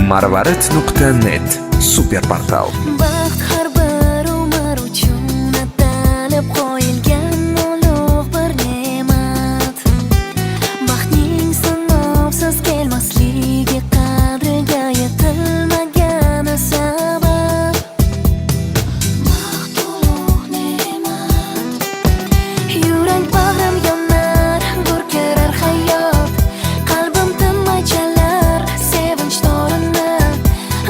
marvarid.net superportal. Baxt har bir umr uchun atalib qo'yilgan ulug' bir ne'mat. Baxtning sinovsiz kelmasligi, qadriga yetilmagani sabab. Baxt ulug' ne'mat. Yurak bag'rim yonar, gurkirar hayot. Qalbim tinmay chalar sevinch torini.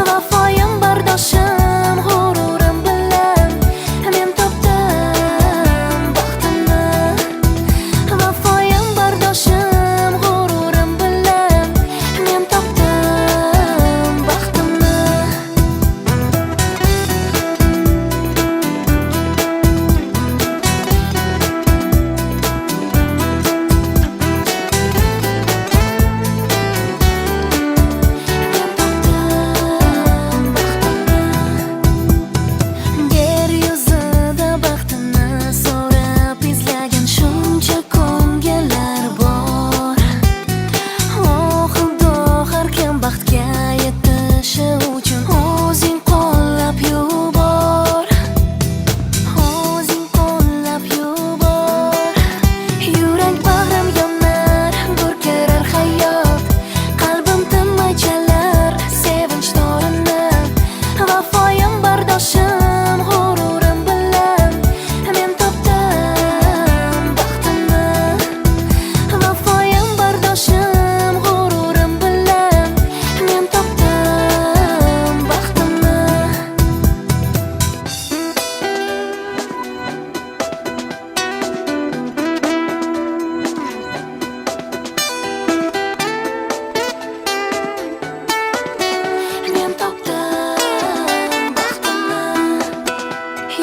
Vafoyim bardoshim g'ururim bilan men topdim baxtimni. Vafoyim bardoshim g'ururim bilan men topdim baxtimni. Yer yuzida baxtini so'rab izlagan shuncha ko'ngillar bor. Xudo har kim baxtga yetishi uchun o'zing qo'llab yubor. O'zing qo'llab yubor. Yurak bag'rim yonar, gurkirar hayot. Qalbim tinmay chalar sevinch torini. Vafoyim bardoshim g'ururim bilan men topdim baxtimni. Vafoyim bardoshim g'ururim bilan men topdim baxtimni. Men topdim baxtimni.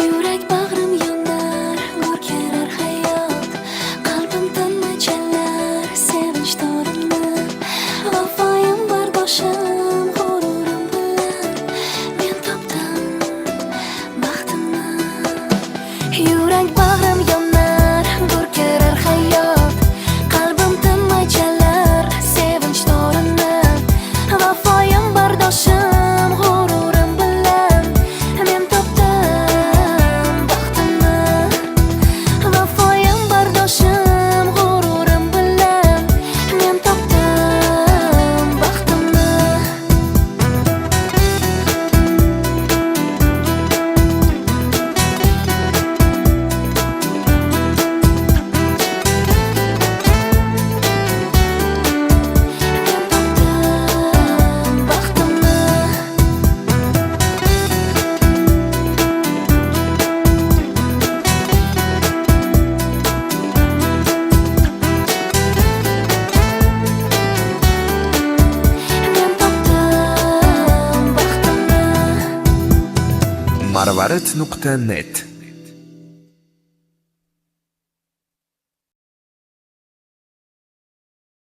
Yurak bag'rim yonar, gurkirar hayot. Qalbim tinmay chalar sevinch torini. Vafoyim bardoshim g'ururim bilan men topdim baxtimni. Yurak bag'rim yonar, gurkirar hayot. Qalbim tinmay chalar sevinch torini. Vafoyim bardoshim g'ururim bilan men topdim baxtimni. Vafoyim bardoshim g'ururim bilan men topdim baxtimni. marvarid.net